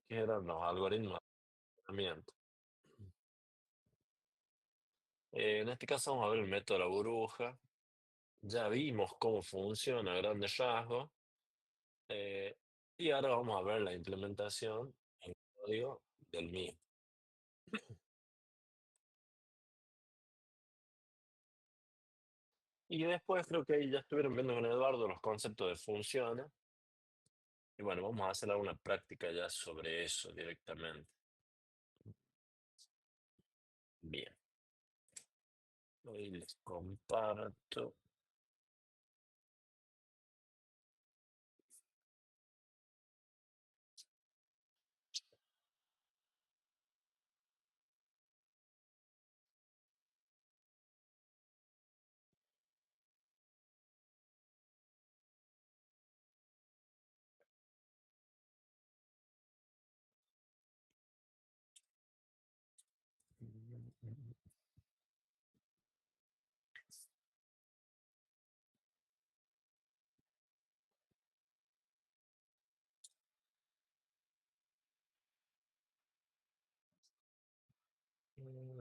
que eran los algoritmos de ordenamiento. En este caso vamos a ver el método de la burbuja. Ya vimos cómo funciona a grandes rasgos. eh, y ahora vamos a ver la implementación en código del mismo. Y después creo que ahí ya estuvieron viendo con Eduardo los conceptos de funciones. Y bueno, vamos a hacer alguna práctica ya sobre eso directamente. Bien, hoy les comparto.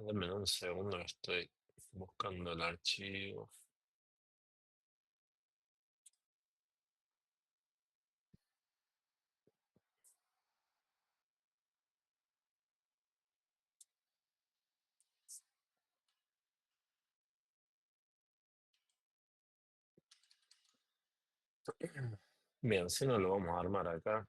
Dame un segundo, que estoy buscando el archivo. Bien, si no lo vamos a armar acá.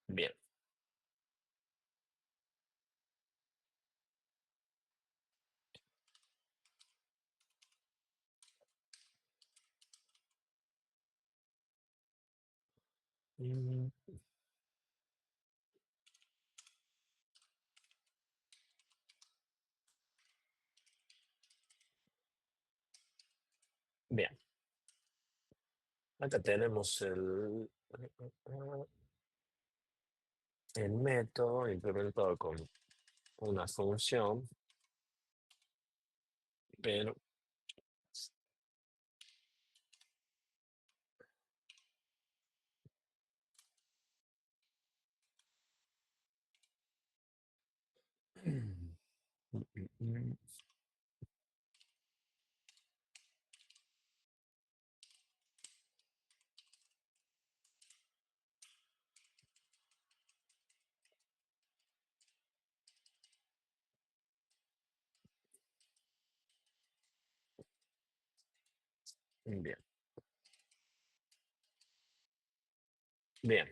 Bien. Mm, Bien, acá tenemos el método implementado con una función, pero bien, bien.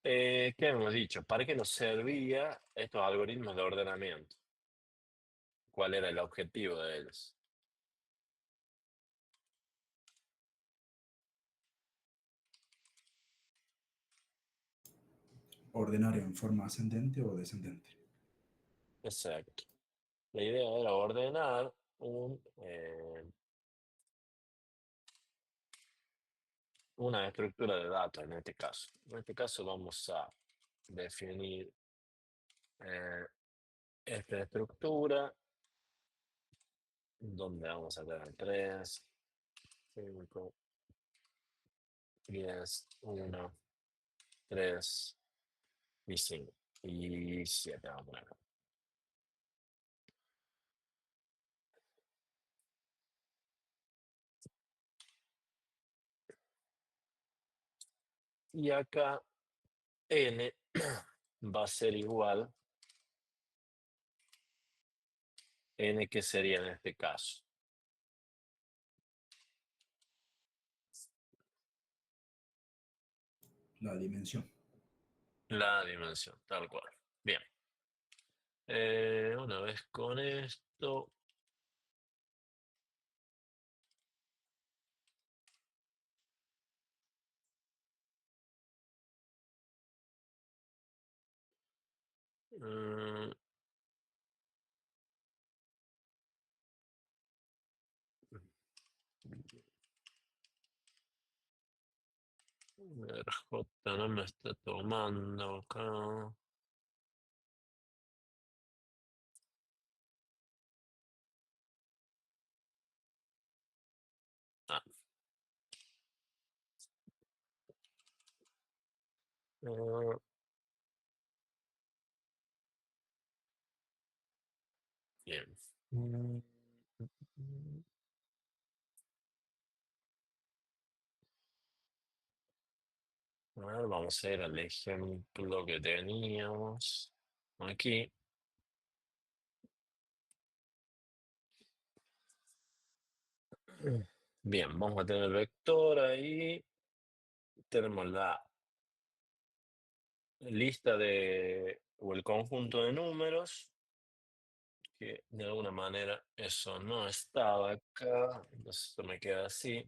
¿Qué hemos dicho? ¿Para qué nos servía estos algoritmos de ordenamiento? ¿Cuál era el objetivo de ellos? Ordenar en forma ascendente o descendente. Exacto. La idea era ordenar una estructura de datos en este caso. En este caso vamos a definir eh, esta estructura donde vamos a tener 3, 5, 10, 1, 3 y 5 y 7 vamos a poner. Y acá n va a ser igual, n que sería en este caso. La dimensión. La dimensión, tal cual. Bien. Una vez con esto, mm, a ver, J no me está tomando acá. Ah, bien. Mm, mm, A ver, vamos a ir al ejemplo que teníamos aquí. Bien, vamos a tener el vector ahí. Tenemos la lista de, o el conjunto de números, que de alguna manera eso no estaba acá, entonces esto me queda así,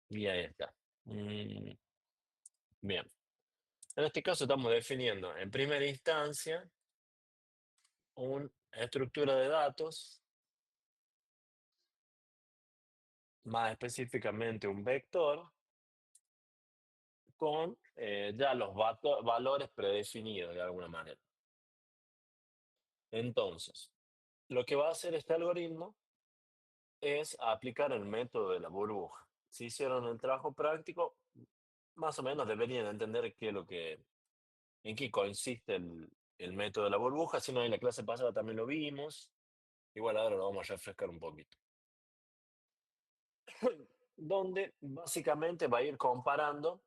y ahí está. Mm, Bien, en este caso estamos definiendo en primera instancia una estructura de datos, más específicamente un vector, con ya los valores predefinidos de alguna manera. Entonces, lo que va a hacer este algoritmo es aplicar el método de la burbuja. Si hicieron el trabajo práctico, más o menos deberían entender qué es lo que, en qué consiste el método de la burbuja. Si no, en la clase pasada también lo vimos. Igual ahora lo vamos a refrescar un poquito. Donde básicamente va a ir comparando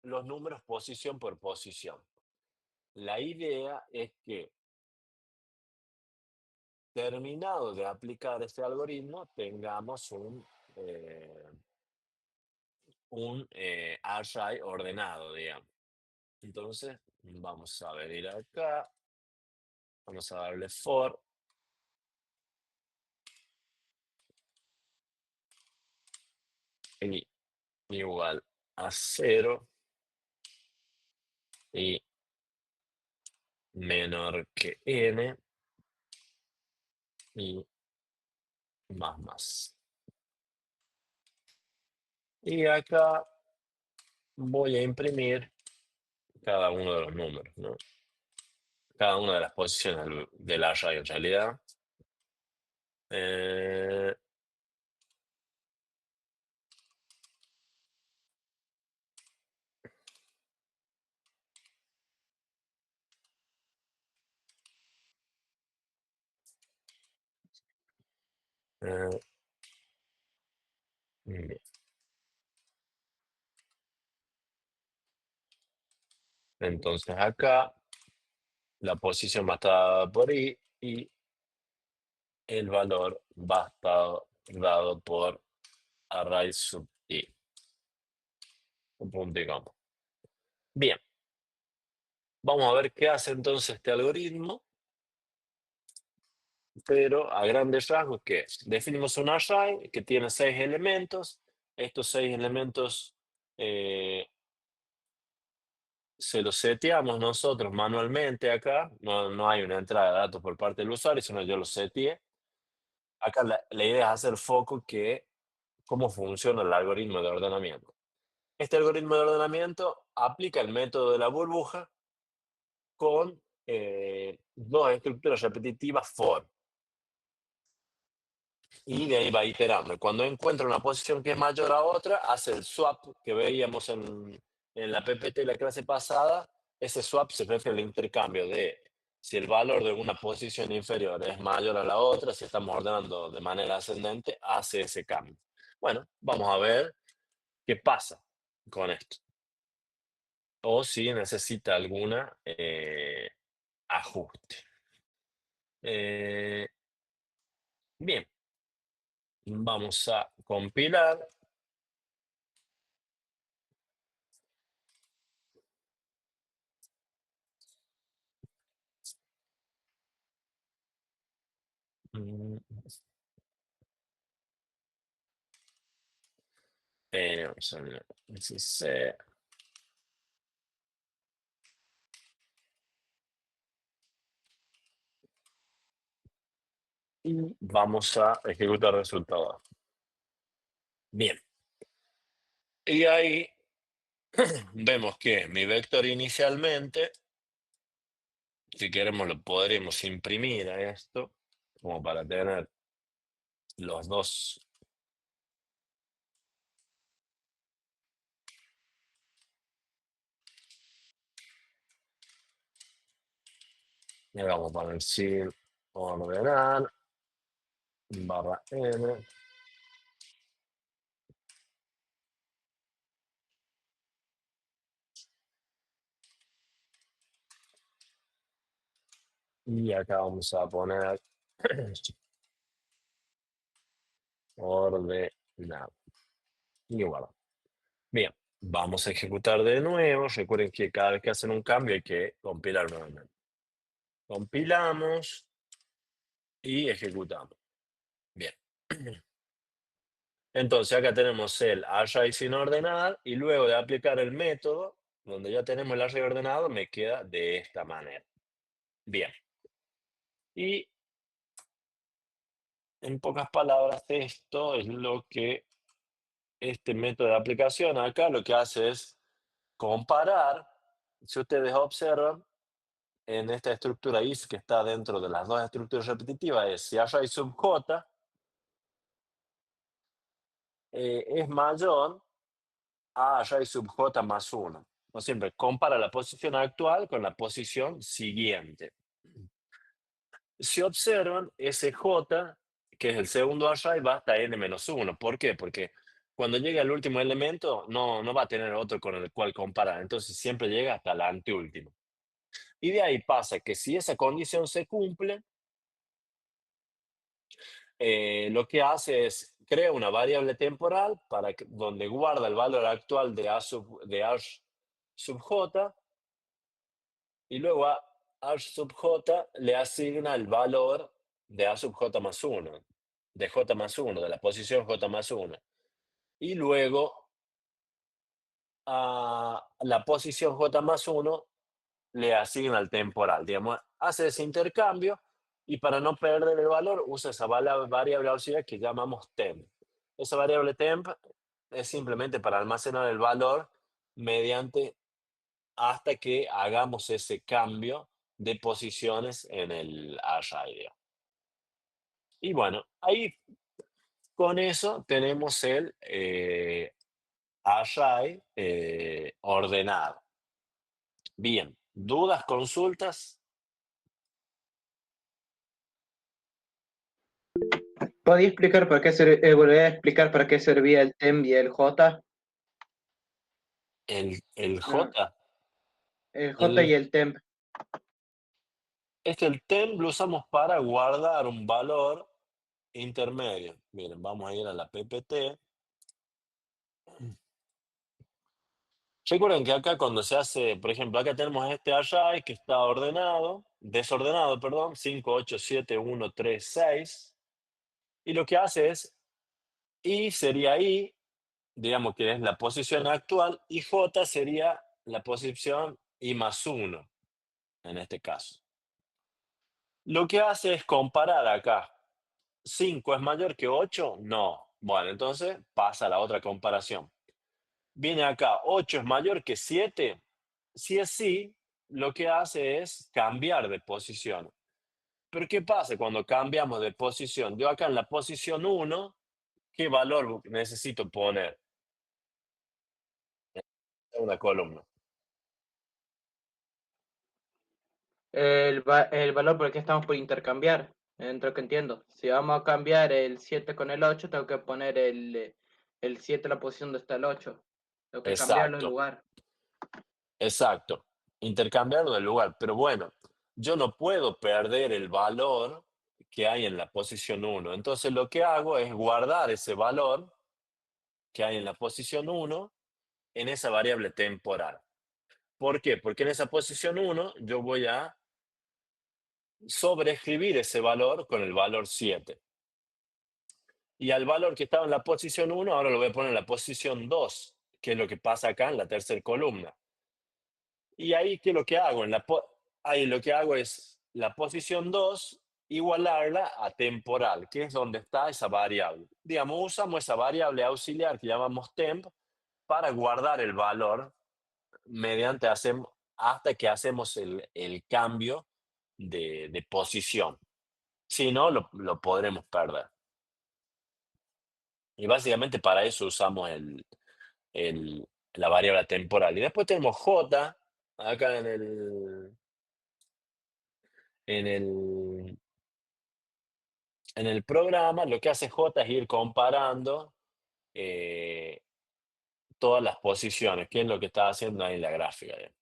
los números posición por posición. La idea es que, terminado de aplicar este algoritmo, tengamos un array ordenado, digamos. Entonces, vamos a venir acá, vamos a darle for y igual a 0 y menor que n y más. Y acá voy a imprimir cada uno de los números, ¿no? Cada una de las posiciones del array en realidad. Eh, eh, bien. Entonces acá la posición va a estar por i y el valor va a estar dado por array sub i, un punto y coma. Bien, vamos a ver qué hace entonces este algoritmo, pero a grandes rasgos, ¿qué es? Definimos un array que tiene 6 elementos. Estos 6 elementos se los seteamos nosotros manualmente acá. No hay una entrada de datos por parte del usuario, sino yo los seteé. Acá la idea es hacer foco que cómo funciona el algoritmo de ordenamiento. Este algoritmo de ordenamiento aplica el método de la burbuja con dos estructuras repetitivas for, y de ahí va iterando. Cuando encuentra una posición que es mayor a otra, hace el swap que veíamos en la PPT de la clase pasada. Ese swap se refiere al intercambio de si el valor de una posición inferior es mayor a la otra, si estamos ordenando de manera ascendente, hace ese cambio. Bueno, vamos a ver qué pasa con esto, o si necesita alguna ajuste. Eh, Bien, vamos a compilar. Mm, Vamos a ver si y vamos a ejecutar el resultado. Bien, y ahí vemos que mi vector inicialmente, si queremos lo podríamos imprimir a esto, como para tener los dos Le vamos a poner sin ordenar, barra n, y acá vamos a poner ordenar. Y bueno, bien, vamos a ejecutar de nuevo. Recuerden que cada vez que hacen un cambio hay que compilar nuevamente. Compilamos y ejecutamos. Bien. Entonces acá tenemos el array sin ordenar y luego de aplicar el método, donde ya tenemos el array ordenado, me queda de esta manera. Bien. Y en pocas palabras, esto es lo que este método de aplicación acá lo que hace es comparar. Si ustedes observan, en esta estructura is que está dentro de las dos estructuras repetitivas, es si array sub j es mayor a array sub j más uno. O siempre compara la posición actual con la posición siguiente. Si observan, ese j, que es el segundo array, va hasta n menos uno. ¿Por qué? Porque cuando llega el último elemento, no va a tener otro con el cual comparar. Entonces siempre llega hasta el anteúltimo. Y de ahí pasa que si esa condición se cumple, lo que hace es crea una variable temporal donde guarda el valor actual de a sub j y luego a sub j le asigna el valor de a sub j más uno, de j más uno, de la posición j más uno. Y luego a la posición j más uno le asigna el temporal. Digamos, hace ese intercambio y para no perder el valor usa esa variable auxiliar que llamamos temp. Esa variable temp es simplemente para almacenar el valor mediante hasta que hagamos ese cambio de posiciones en el array, digamos. Y bueno, ahí con eso tenemos el array ordenado. Bien, ¿dudas, consultas? ¿Podía explicar para qué volver a explicar para qué servía el temp y el j? El No, J, el j el, y el temp. es que el temp lo usamos para guardar un valor intermedio. Miren, vamos a ir a la PPT. Recuerden que acá cuando se hace, por ejemplo, acá tenemos este array que está desordenado, perdón, 5 8 7 1 3 6. Y lo que hace es, i sería i, digamos que es la posición actual, y j sería la posición i más uno en este caso. Lo que hace es comparar acá. ¿5 es mayor que 8? No. Bueno, entonces pasa a la otra comparación. Viene acá, 8 es mayor que 7. Si es sí, lo que hace es cambiar de posición. Pero ¿qué pasa cuando cambiamos de posición? Yo acá en la posición uno, ¿qué valor necesito poner en una columna? El valor por el que estamos por intercambiar, entre lo que entiendo. Si vamos a cambiar el 7 con el 8 tengo que poner el 7 en la posición donde está el 8. Tengo que cambiarlo de Exacto, lugar. exacto. Intercambiarlo de lugar. Pero bueno, yo no puedo perder el valor que hay en la posición uno. Entonces lo que hago es guardar ese valor que hay en la posición uno en esa variable temporal. ¿Por qué? Porque en esa posición uno yo voy a sobreescribir ese valor con el valor 7. Y al valor que estaba en la posición uno ahora lo voy a poner en la posición 2, que es lo que pasa acá en la tercera columna. Y ahí, ¿qué es lo que hago? Ahí lo que hago es la posición 2 igualarla a temporal, que es donde está esa variable. Digamos, usamos esa variable auxiliar que llamamos temp para guardar el valor mediante hasta que hacemos el cambio de posición. Si no, lo podremos perder. Y básicamente para eso usamos la variable temporal. Y después tenemos J, acá En el programa lo que hace J es ir comparando eh, todas las posiciones, que es lo que está haciendo ahí en la gráfica. Digamos.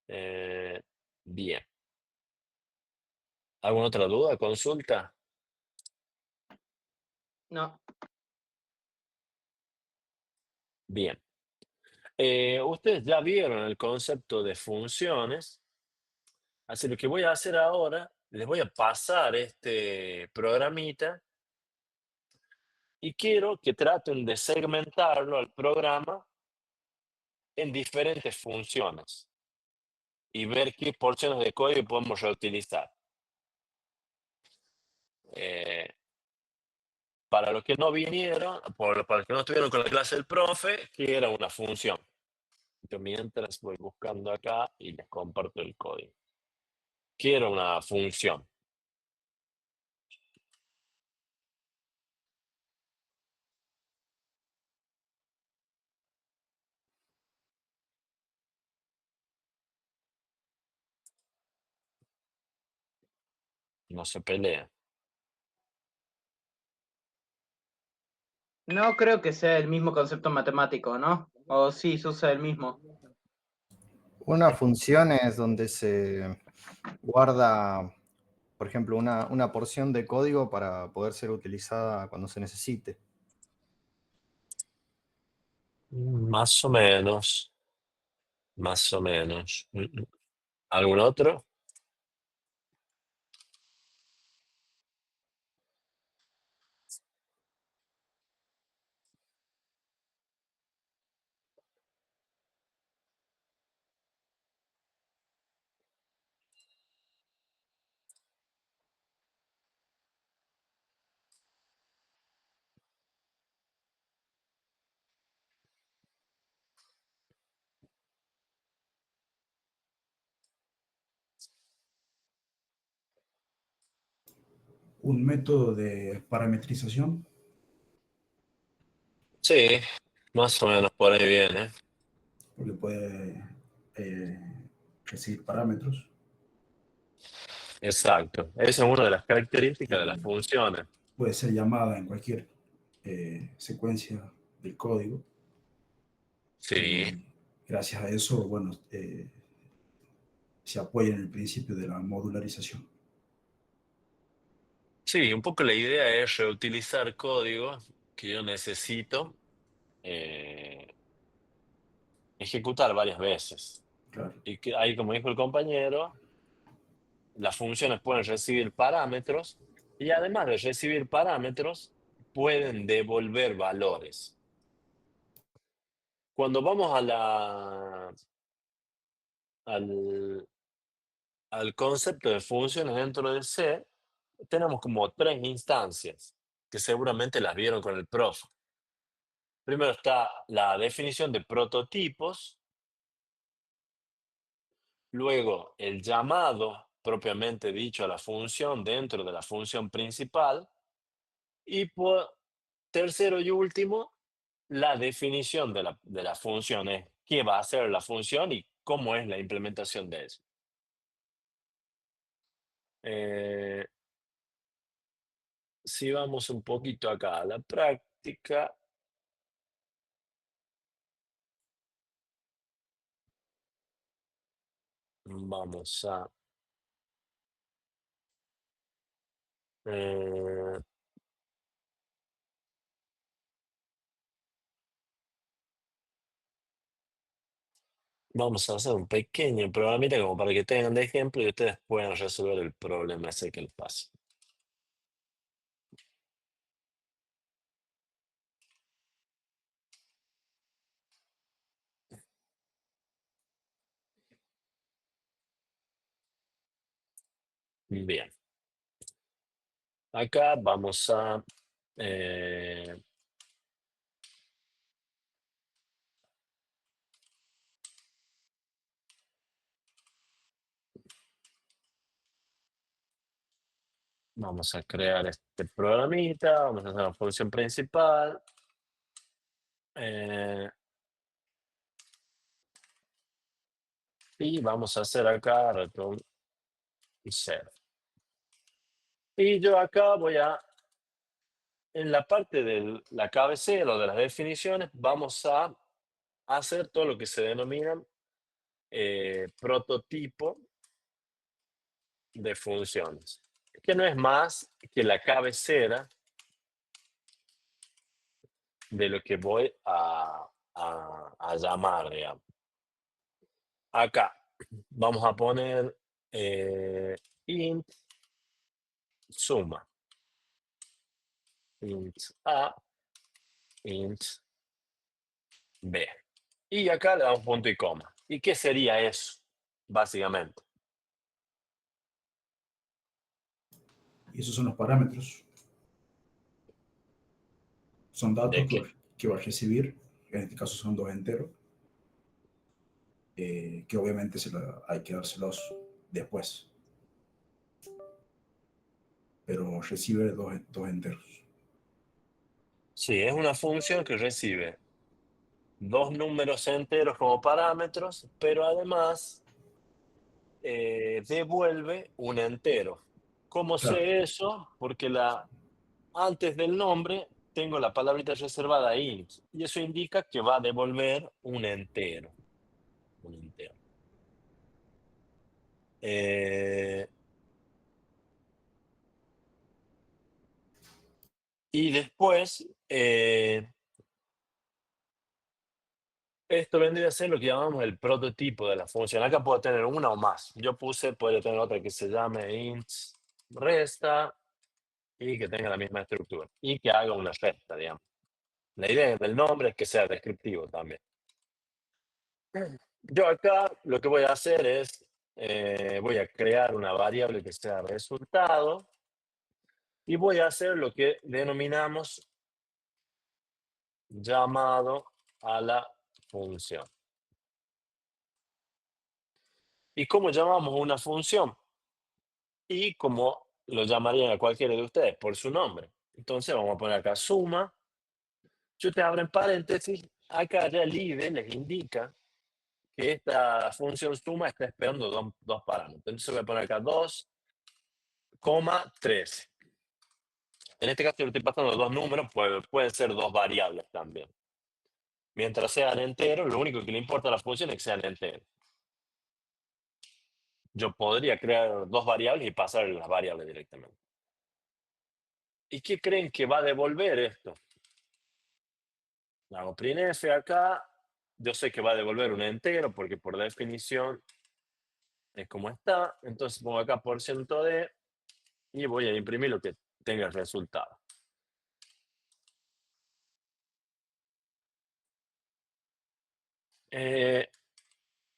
Eh, bien. ¿Alguna otra duda, consulta? No, Bien. Ustedes ya vieron el concepto de funciones, así lo que voy a hacer ahora, les voy a pasar este programita y quiero que traten de segmentarlo al programa en diferentes funciones y ver qué porciones de código podemos reutilizar. Eh, para los que no vinieron, para los que no estuvieron con la clase del profe, que era una función. Yo mientras voy buscando acá y les comparto el código. ¿Qué era una función? No se pelea. no creo que sea el mismo concepto matemático, ¿no? O sí, se usa el mismo. Una función es donde se guarda, por ejemplo, una porción de código para poder ser utilizada cuando se necesite. Más o menos. Más o menos. ¿Algún otro? Un método de parametrización, Sí, más o menos por ahí viene. porque puede recibir parámetros Exacto. Esa es una de las características de las y funciones. puede ser llamada en cualquier secuencia del código. Sí. Y gracias a eso, bueno, se apoya en el principio de la modularización. Sí, un poco la idea es reutilizar código que yo necesito eh, ejecutar varias veces. Claro. Y que ahí, como dijo el compañero, las funciones pueden recibir parámetros y además de recibir parámetros, pueden devolver valores. Cuando vamos al, al concepto de funciones dentro del C, tenemos como tres instancias que seguramente las vieron con el profe. Primero está la definición de prototipos, luego el llamado propiamente dicho a la función dentro de la función principal y por tercero y último, la definición de la función es qué va a hacer la función y cómo es la implementación de eso. Eh, si vamos un poquito acá a la práctica, vamos a eh, vamos a hacer un pequeño programita como para que tengan de ejemplo y ustedes puedan resolver el problema ese que les pasa. Bien, acá eh, vamos a crear este programita, vamos a hacer la función principal. eh, Y vamos a hacer acá return 0. Y yo acá voy a, en la parte de la cabecera o de las definiciones, vamos a hacer todo lo que se denomina prototipo de funciones, que no es más que la cabecera de lo que voy a llamar, digamos. Acá vamos a poner int suma, int a, int b. Y acá le damos punto y coma. ¿Y qué sería eso, básicamente? Y esos son los parámetros. Son datos ¿De qué? que va a recibir, en este caso son 2 enteros, que obviamente hay que dárselos después, pero recibe dos enteros. Sí, es una función que recibe 2 números enteros como parámetros, pero además devuelve un entero. ¿Cómo Claro, sé eso? Porque antes del nombre tengo la palabrita reservada int, y eso indica que va a devolver un entero. Un entero. Eh, y después, esto vendría a ser lo que llamamos el prototipo de la función. Acá puedo tener una o más. Yo puedo tener otra que se llame int resta y que tenga la misma estructura y que haga una resta, digamos. La idea del nombre es que sea descriptivo también. Yo acá lo que voy a hacer es, voy a crear una variable que sea resultado y voy a hacer lo que denominamos llamado a la función. ¿Y cómo llamamos una función? Y como lo llamarían a cualquiera de ustedes, por su nombre. Entonces vamos a poner acá suma. Si usted abre en paréntesis, acá ya el IDE les indica que esta función suma está esperando dos parámetros. Entonces voy a poner acá 2,13. En este caso yo le estoy pasando 2 números, pueden ser 2 variables también. Mientras sean enteros, lo único que le importa a la función es que sean enteros. Yo podría crear 2 variables y pasar las variables directamente. ¿Y qué creen que va a devolver esto? Hago printf acá. Yo sé que va a devolver un entero porque por definición es como está. Entonces pongo acá %d y voy a imprimir lo que tenga el resultado.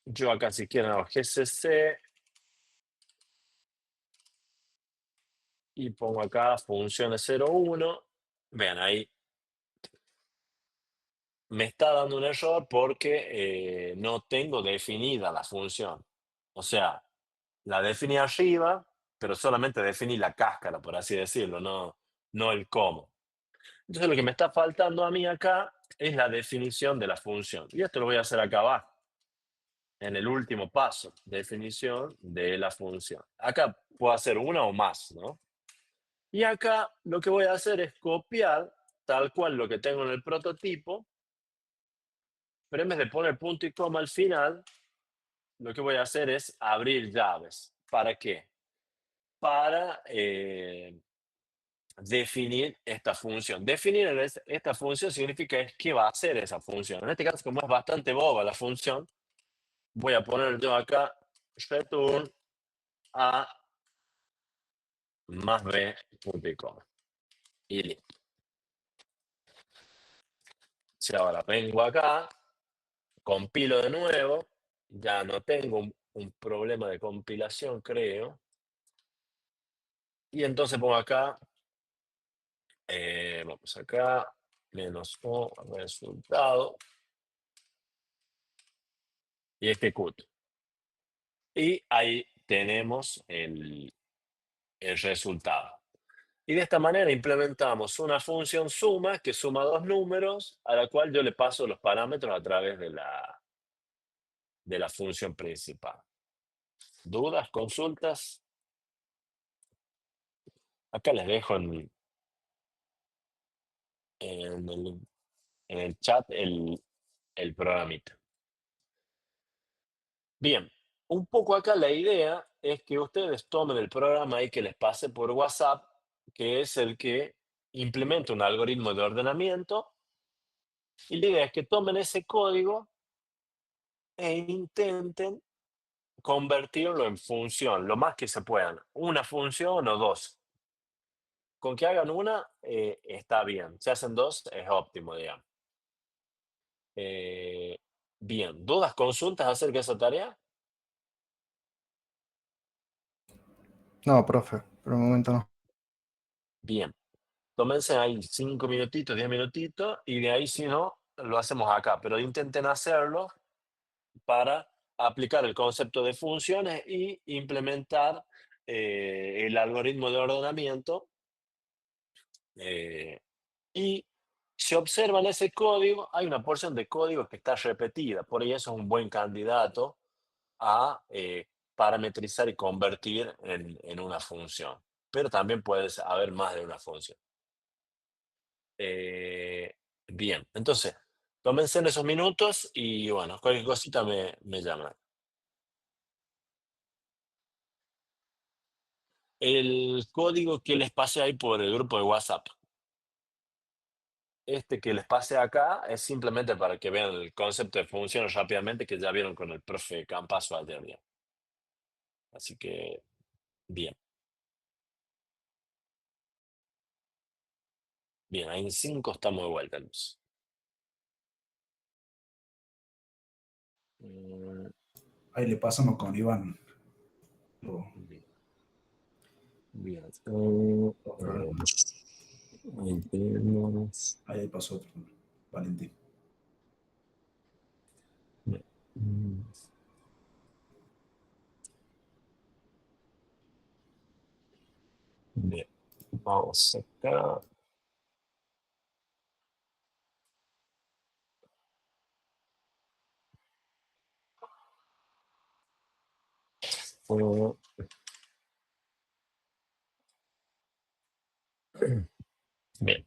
Yo acá si quieren hago gcc y pongo acá funciones 0,1. Vean ahí. Me está dando un error porque no tengo definida la función. O sea, la definí arriba, pero solamente definí la cáscara, por así decirlo, no el cómo. Entonces lo que me está faltando a mí acá es la definición de la función. Y esto lo voy a hacer acá abajo, en el último paso, definición de la función. Acá puedo hacer una o más, ¿no? Y acá lo que voy a hacer es copiar tal cual lo que tengo en el prototipo, pero en vez de poner punto y coma al final, lo que voy a hacer es abrir llaves. ¿Para qué? Para definir esta función. Definir esta función significa qué va a hacer esa función. En este caso, como es bastante boba la función, voy a poner yo acá return a más b punto y coma. Y listo. Si ahora vengo acá, compilo de nuevo, ya no tengo un problema de compilación, creo. Y entonces pongo acá, vamos acá, menos o resultado, y ejecuto. Y ahí tenemos el resultado. Y de esta manera implementamos una función suma que suma 2 números, a la cual yo le paso los parámetros a través de de la función principal. ¿Dudas, consultas? Acá les dejo en el, en el chat el programita. Bien, un poco acá la idea es que ustedes tomen el programa ahí que les pase por WhatsApp, que es el que implementa un algoritmo de ordenamiento, y la idea es que tomen ese código e intenten convertirlo en función, lo más que se puedan, una función o dos. Con que hagan una, está bien. Si hacen dos, es óptimo, digamos. Eh, bien, ¿dudas, consultas acerca de esa tarea? No, profe, por el momento no. Bien, tómense ahí 5 minutitos, 10 minutitos, y de ahí, si no, lo hacemos acá, pero intenten hacerlo para aplicar el concepto de funciones y implementar el algoritmo de ordenamiento. Y si observan ese código, hay una porción de código que está repetida, por ahí eso es un buen candidato a parametrizar y convertir en una función. Pero también puede haber más de una función. Eh, bien, entonces, tómense en esos minutos y bueno, cualquier cosita me llaman. El código que les pase ahí por el grupo de WhatsApp. Este que les pase acá es simplemente para que vean el concepto de funciones rápidamente que ya vieron con el profe Campazo ayer día. Así que, bien. Bien, ahí en 5 estamos de vuelta, Luz. Ahí le pasamos con Iván. Bien. Bien. Ahí tenemos. Ahí pasó otro, Valentín. Bien. Bien. Vamos acá. Bien.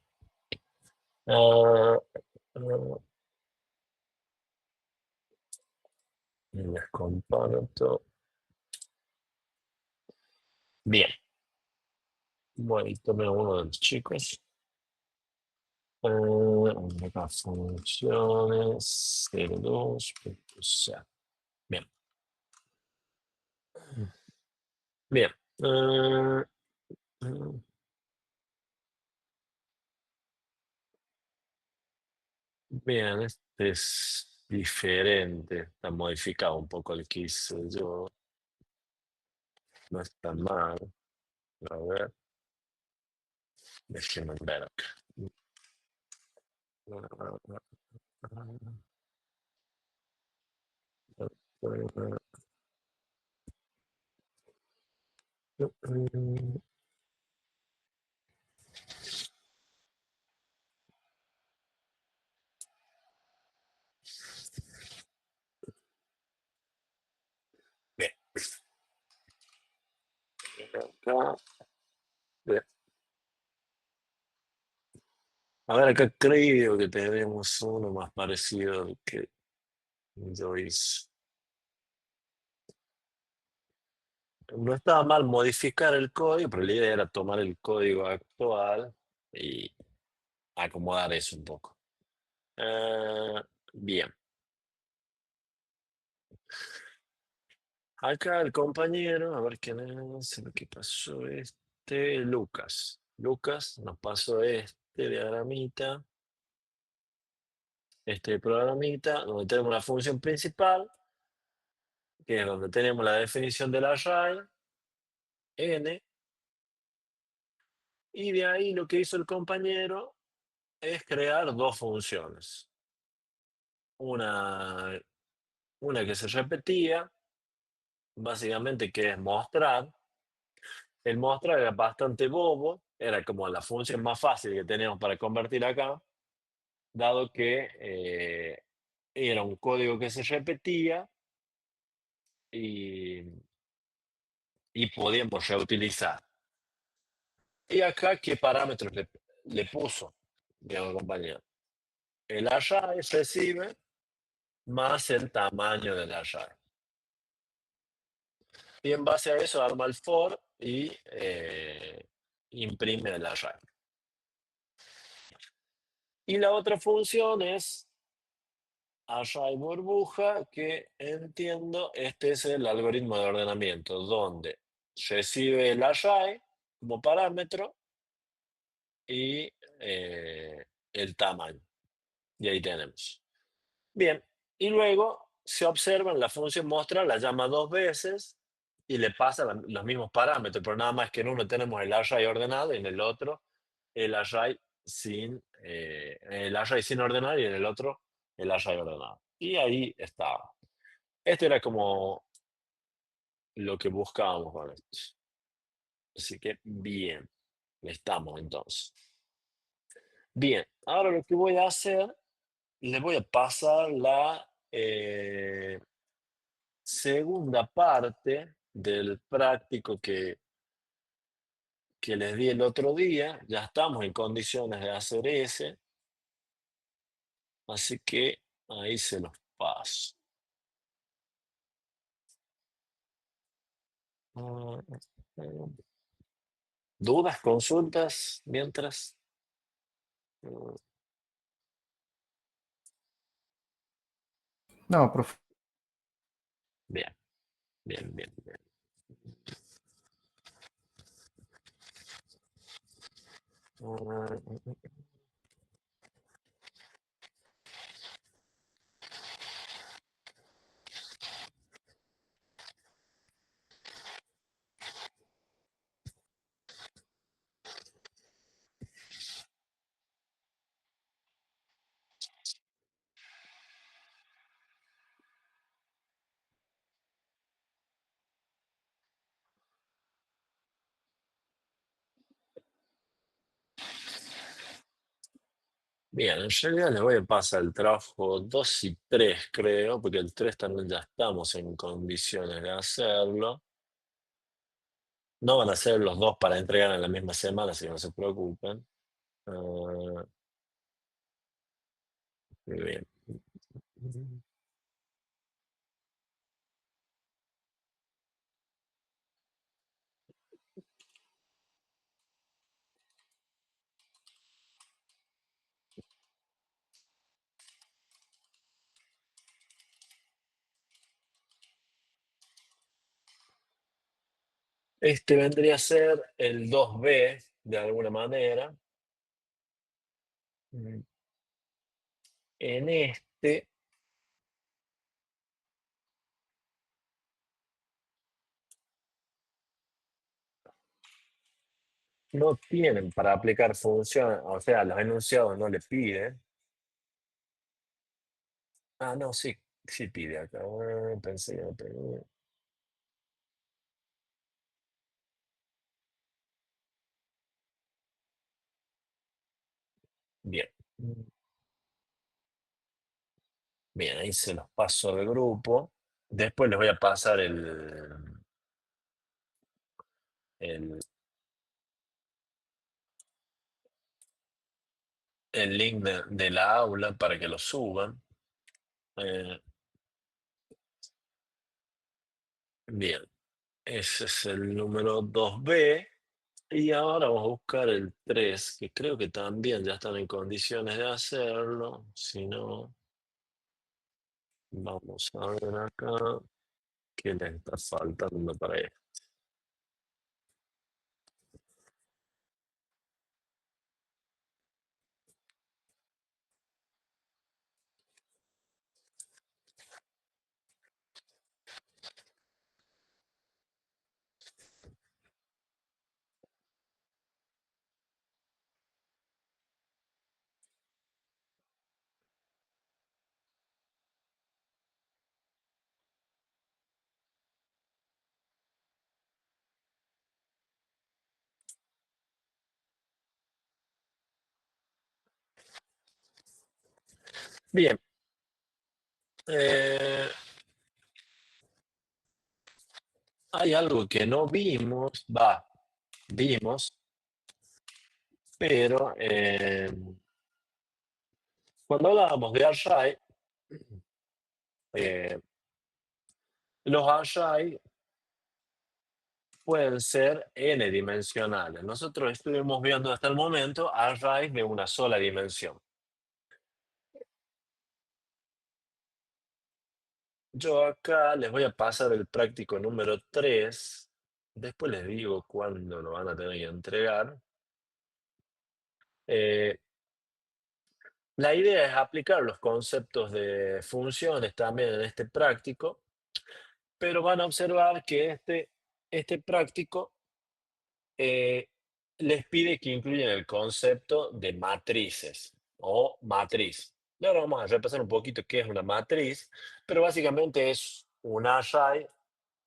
Les comparto. Bien. Bueno, y tomé uno de los chicos. Acá funciones 02. Bien. Bien. Bien, este es diferente. Está modificado un poco el que hice yo. No está mal. A ver. Déjenme ver acá. Bien. Acá. Bien. A ver, acá creo que tenemos uno más parecido al que yo hice. No estaba mal modificar el código, pero la idea era tomar el código actual y acomodar eso un poco. Bien. Acá el compañero, a ver quién es, el que pasó Lucas. Lucas nos pasó este diagramita, este programita, donde tenemos la función principal, que es donde tenemos la definición del array, n, y de ahí lo que hizo el compañero es crear dos funciones. Una que se repetía, básicamente que es mostrar. El mostrar era bastante bobo, era como la función más fácil que teníamos para convertir acá, dado que era un código que se repetía y, y podíamos reutilizar. Y acá, ¿qué parámetros le puso mi compañero? El array recibe más el tamaño del array. Y en base a eso arma el for y imprime el array. Y la otra función es array burbuja, que entiendo, este es el algoritmo de ordenamiento, donde recibe el array como parámetro y el tamaño. Y ahí tenemos. Bien, y luego se observa en la función mostrar, la llama 2 veces y le pasa los mismos parámetros, pero nada más que en uno tenemos el array ordenado y en el otro el array sin ordenar y en el otro el array ordenado. Y ahí estaba. Esto era como lo que buscábamos con esto. Así que bien, estamos entonces. Bien, ahora lo que voy a hacer, le voy a pasar la segunda parte del práctico que les di el otro día. Ya estamos en condiciones de hacer ese, así que ahí se los paso. ¿Dudas, consultas mientras? No, profe. Bien, bien, bien, bien. Bien, en realidad les voy a pasar el trabajo 2 y 3, creo, porque el 3 también ya estamos en condiciones de hacerlo. No van a ser los dos para entregar en la misma semana, así que no se preocupen. Muy bien. Este vendría a ser el 2B de alguna manera. En este no tienen para aplicar función, o sea, los enunciados no le piden. Ah, no, sí, sí pide acá. Pensé que no tenía. Bien. Bien, ahí se los paso de grupo. Después les voy a pasar el, el link de la aula para que lo suban. Bien, ese es el número 2B. Y ahora vamos a buscar el 3, que creo que también ya están en condiciones de hacerlo. Si no, vamos a ver acá qué les está faltando para esto. Bien. hay algo que no vimos, vimos, pero cuando hablábamos de array, eh, los array pueden ser n dimensionales. Nosotros estuvimos viendo hasta el momento arrays de una sola dimensión. Yo acá les voy a pasar el práctico número 3. Después les digo cuándo lo van a tener que entregar. Eh, la idea es aplicar los conceptos de funciones también en este práctico, pero van a observar que este práctico eh, les pide que incluyan el concepto de matrices o matriz. Y ahora vamos a repasar un poquito qué es una matriz, pero básicamente es un array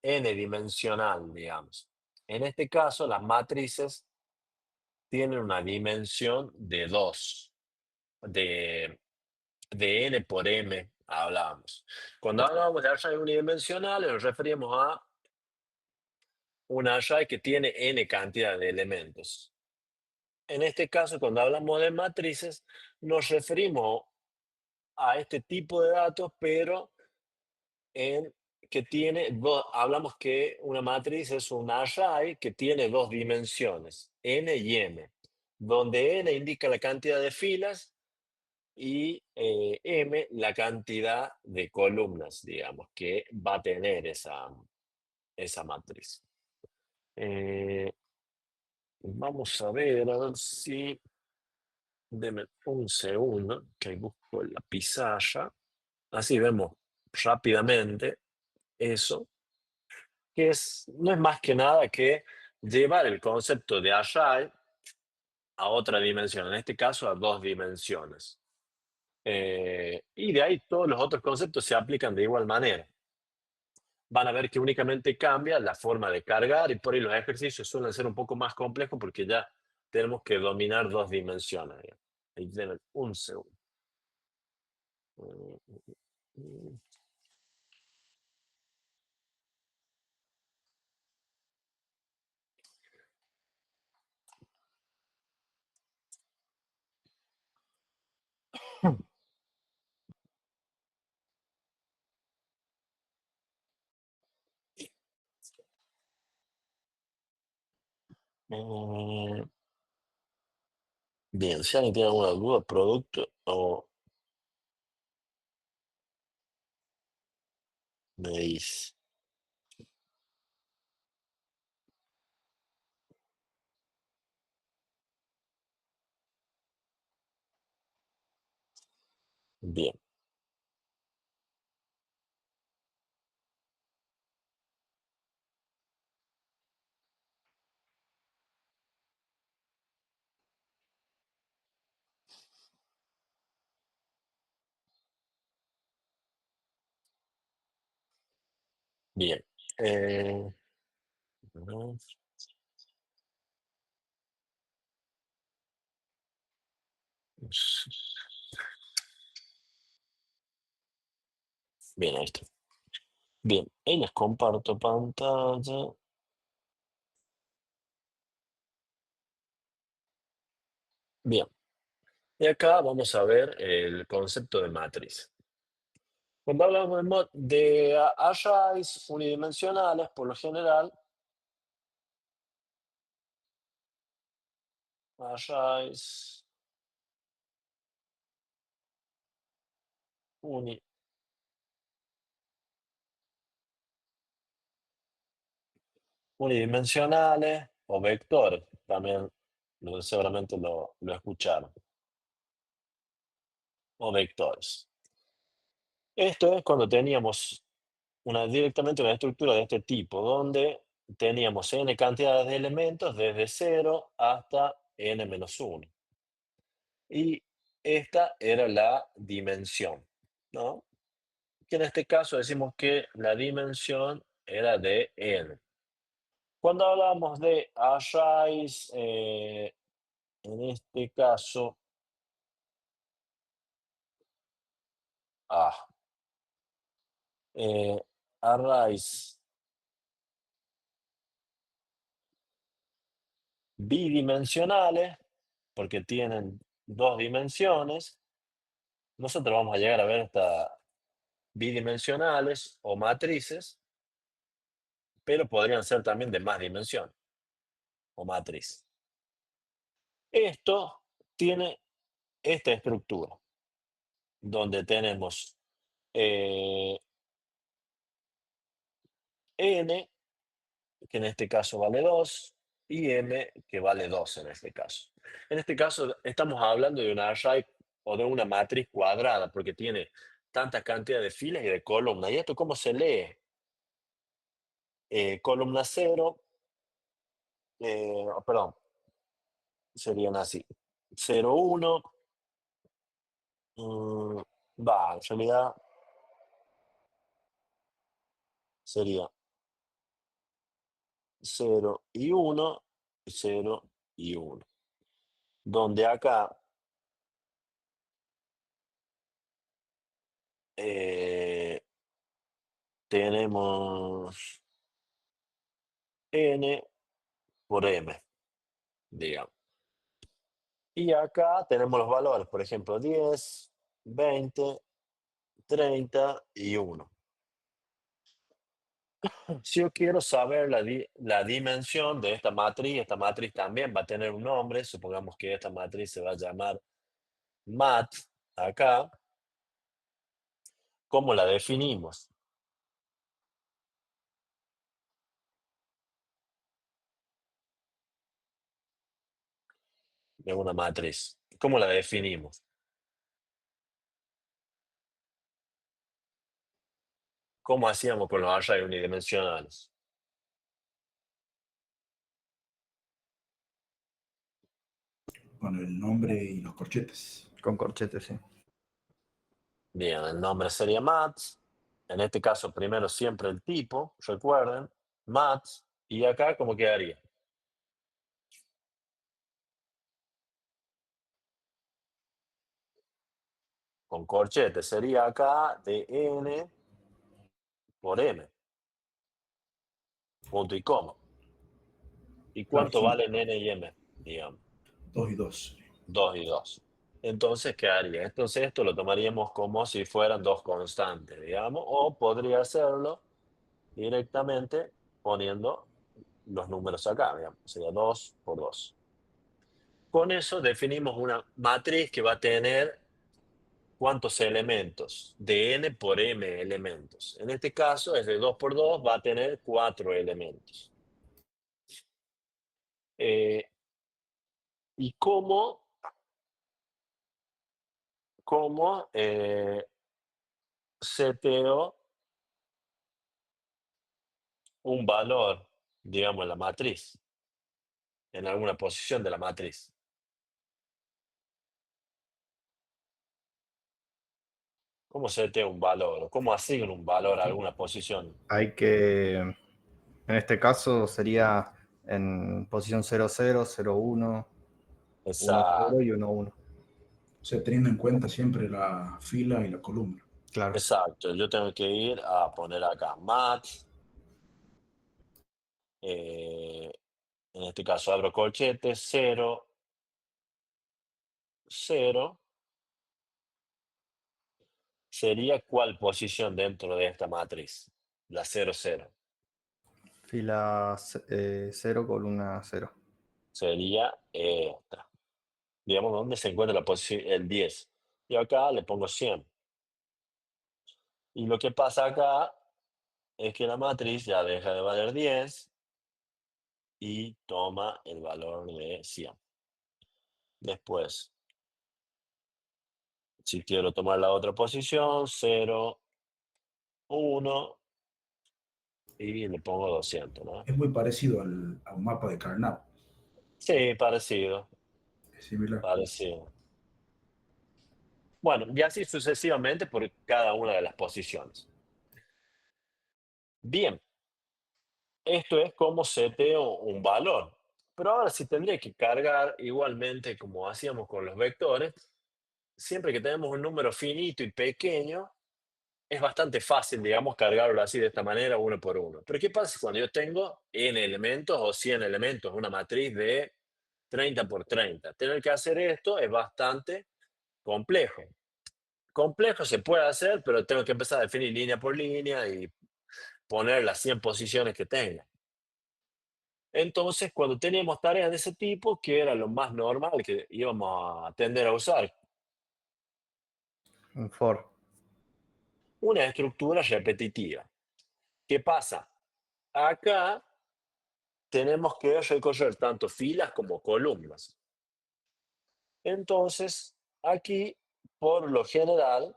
n-dimensional, digamos. En este caso, las matrices tienen una dimensión de 2, de n por m hablábamos. Cuando hablábamos de array unidimensionales, nos referíamos a un array que tiene n cantidad de elementos. En este caso, cuando hablamos de matrices, nos referimos a este tipo de datos, pero en que tiene hablamos que una matriz es un array que tiene dos dimensiones, n y m, donde n indica la cantidad de filas y m la cantidad de columnas, digamos, que va a tener esa matriz. Vamos a ver si... Deme un segundo, que busco la pizarra. Así vemos rápidamente eso, que no es más que nada que llevar el concepto de array a otra dimensión, en este caso a 2 dimensiones. Y de ahí todos los otros conceptos se aplican de igual manera. Van a ver que únicamente cambia la forma de cargar y por ahí los ejercicios suelen ser un poco más complejos porque ya tenemos que dominar 2 dimensiones. Ahí denme un segundo. Eh, Bien, si alguien tiene alguna duda, producto o me dice. Bien, bien. No, bien, ahí está. Bien, ahí les comparto pantalla. Bien, y acá vamos a ver el concepto de matriz. Cuando hablamos de arrays unidimensionales, por lo general, arrays unidimensionales o vectores, también seguramente lo escucharon, o vectores. Esto es cuando teníamos directamente una estructura de este tipo, donde teníamos n cantidades de elementos desde 0 hasta n-1. Y esta era la dimensión, ¿no? Que en este caso decimos que la dimensión era de n. Cuando hablamos de arrays, en este caso, ah, arrays bidimensionales, porque tienen dos dimensiones. Nosotros vamos a llegar a ver hasta bidimensionales o matrices, pero podrían ser también de más dimensiones o matriz. Esto tiene esta estructura, donde tenemos n, que en este caso vale 2, y m, que vale 2 en este caso. En este caso estamos hablando de un array o de una matriz cuadrada, porque tiene tanta cantidad de filas y de columnas. ¿Y esto cómo se lee? Columna 0, perdón, serían así. 0, 1, en realidad sería 0 y 1, 0 y 1. Donde acá tenemos n por m, digamos. Y acá tenemos los valores, por ejemplo, 10, 20, 30 y 1. Si yo quiero saber la dimensión de esta matriz también va a tener un nombre. Supongamos que esta matriz se va a llamar mat acá. ¿Cómo la definimos? De una matriz. ¿Cómo la definimos? ¿Cómo hacíamos con los arrays unidimensionales? Con el nombre y los corchetes. Con corchetes, sí. Bien, el nombre sería mat. En este caso, primero siempre el tipo, recuerden, mat. Y acá, ¿cómo quedaría? Con corchete sería acá de n por m. Punto y coma. ¿Y Claro, cuánto son valen n y m? Digamos, 2 y 2. 2 y 2. Entonces, ¿qué haría? Entonces, esto lo tomaríamos como si fueran dos constantes, digamos, o podría hacerlo directamente poniendo los números acá, digamos, sería 2 por 2. Con eso definimos una matriz que va a tener ¿cuántos elementos? De n por m elementos. En este caso es de 2 por 2, va a tener 4 elementos. ¿Y cómo seteo un valor, digamos, en la matriz, en alguna posición de la matriz? ¿Cómo seteo un valor? ¿O cómo asigno un valor a alguna posición? Hay que, en este caso sería en posición 0, 0, 0, 1, 1, Esa, 0 y 1, 1. O sea, teniendo en cuenta siempre la fila y la columna. Claro. exacto, yo tengo que ir a poner acá mat, en este caso abro colchete, 0, 0, sería ¿cuál posición dentro de esta matriz? La 0, 0. Fila 0, columna 0. Sería esta. Digamos, ¿dónde se encuentra la posición? El 10. Y acá le pongo 100. Y lo que pasa acá es que la matriz ya deja de valer 10 y toma el valor de 100. Después, si quiero tomar la otra posición, 0, 1 y le pongo 200, ¿no? Es muy parecido a un mapa de Carnap. Sí, parecido, Es similar. parecido. Bueno, y así sucesivamente por cada una de las posiciones. Bien, esto es como seteo un valor. Pero ahora si tendría que cargar igualmente como hacíamos con los vectores, siempre que tenemos un número finito y pequeño, es bastante fácil, digamos, cargarlo así de esta manera, uno por uno. Pero ¿qué pasa cuando yo tengo n elementos o 100 elementos, una matriz de 30 por 30. Tener que hacer esto es bastante complejo. Complejo se puede hacer, pero tengo que empezar a definir línea por línea y poner las 100 posiciones que tenga. Entonces, cuando teníamos tareas de ese tipo, que era lo más normal que íbamos a tender a usar, Un for. una estructura repetitiva. ¿Qué pasa? Acá tenemos que recorrer tanto filas como columnas. Entonces, aquí, por lo general,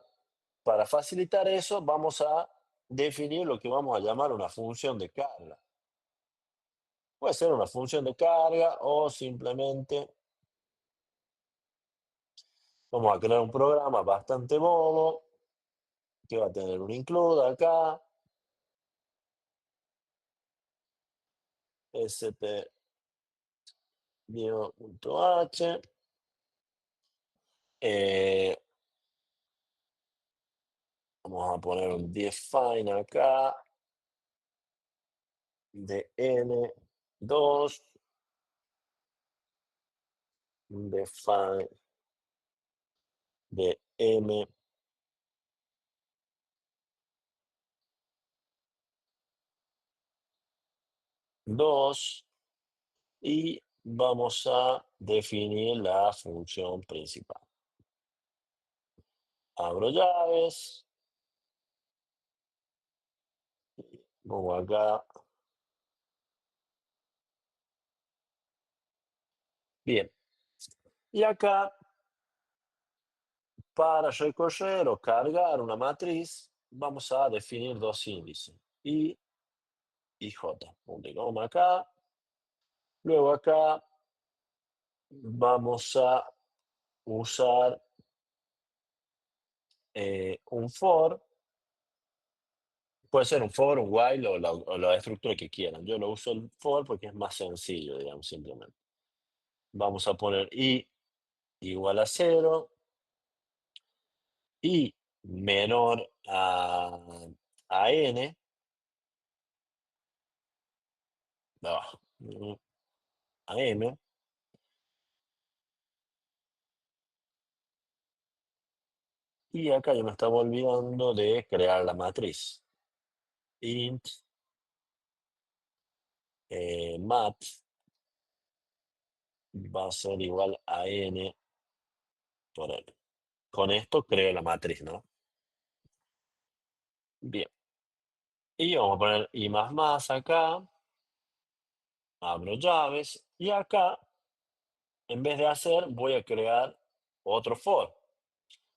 para facilitar eso, vamos a definir lo que vamos a llamar una función de carga. Puede ser una función de carga o simplemente vamos a crear un programa bastante bobo que va a tener un include acá, stdio.h, eh, vamos a poner un define acá de n2, un define de m2 y vamos a definir la función principal. Abro llaves, pongo acá. Bien. Y acá, para recorrer o cargar una matriz, vamos a definir dos índices, I y J. Punto y coma acá. Luego acá vamos a usar un for. Puede ser un for, un while o la estructura que quieran. Yo lo uso el for porque es más sencillo, digamos, simplemente. Vamos a poner I igual a 0, I menor a n, no, a m, y acá yo me estaba olvidando de crear la matriz. Int mat va a ser igual a n por n. Con esto creo la matriz, ¿no? Bien. Y vamos a poner i más acá. Abro llaves. Y acá, en vez de hacer, voy a crear otro for.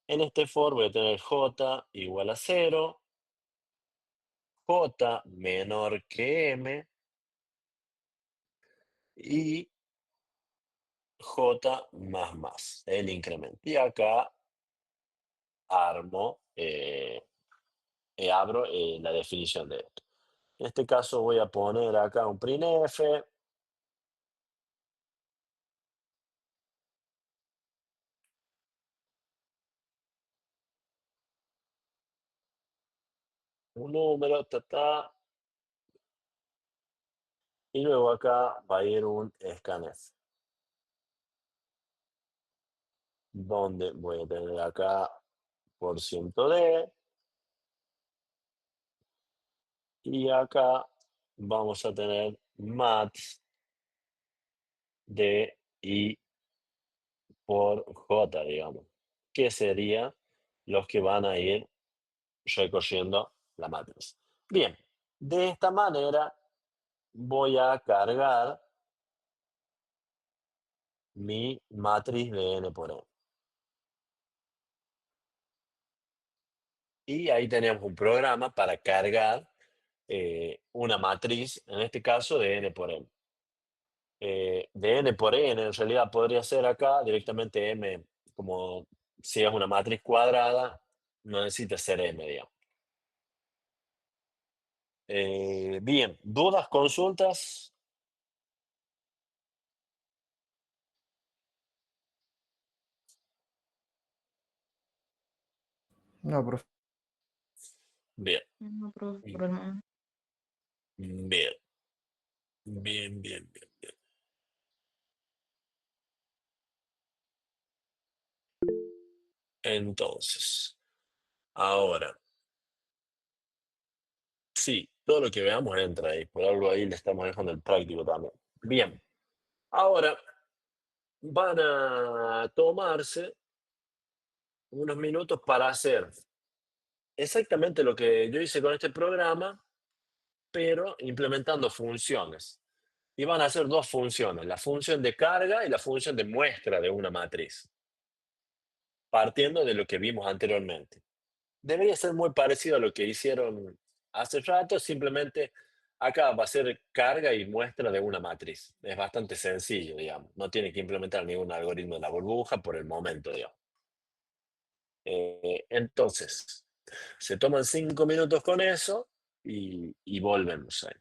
En este for voy a tener j igual a 0, j menor que m y j más, el incremento. Y acá armo, abro la definición de esto. En este caso voy a poner acá un printf, un número, y luego acá va a ir un scanf, donde voy a tener acá %d, y acá vamos a tener maths de i por j, digamos, que serían los que van a ir recorriendo la matriz. Bien, de esta manera voy a cargar mi matriz de n por n. Y ahí tenemos un programa para cargar una matriz, en este caso de n por n. De n por n, en realidad podría ser acá directamente m, como si es una matriz cuadrada, no necesita ser m, digamos. Bien, ¿dudas, consultas? No, profe. Bien, No, profe, por el momento. bien, bien, bien, bien. Entonces, ahora, sí, todo lo que veamos entra ahí. Por algo ahí le estamos dejando el práctico también. Bien, ahora van a tomarse unos minutos para hacer exactamente lo que yo hice con este programa, pero implementando funciones. Y van a hacer dos funciones, la función de carga y la función de muestra de una matriz, partiendo de lo que vimos anteriormente. Debería ser muy parecido a lo que hicieron hace rato, simplemente acá va a ser carga y muestra de una matriz. Es bastante sencillo, digamos. No tiene que implementar ningún algoritmo de la burbuja por el momento, digamos. Entonces, se toman 5 minutos con eso y volvemos ahí.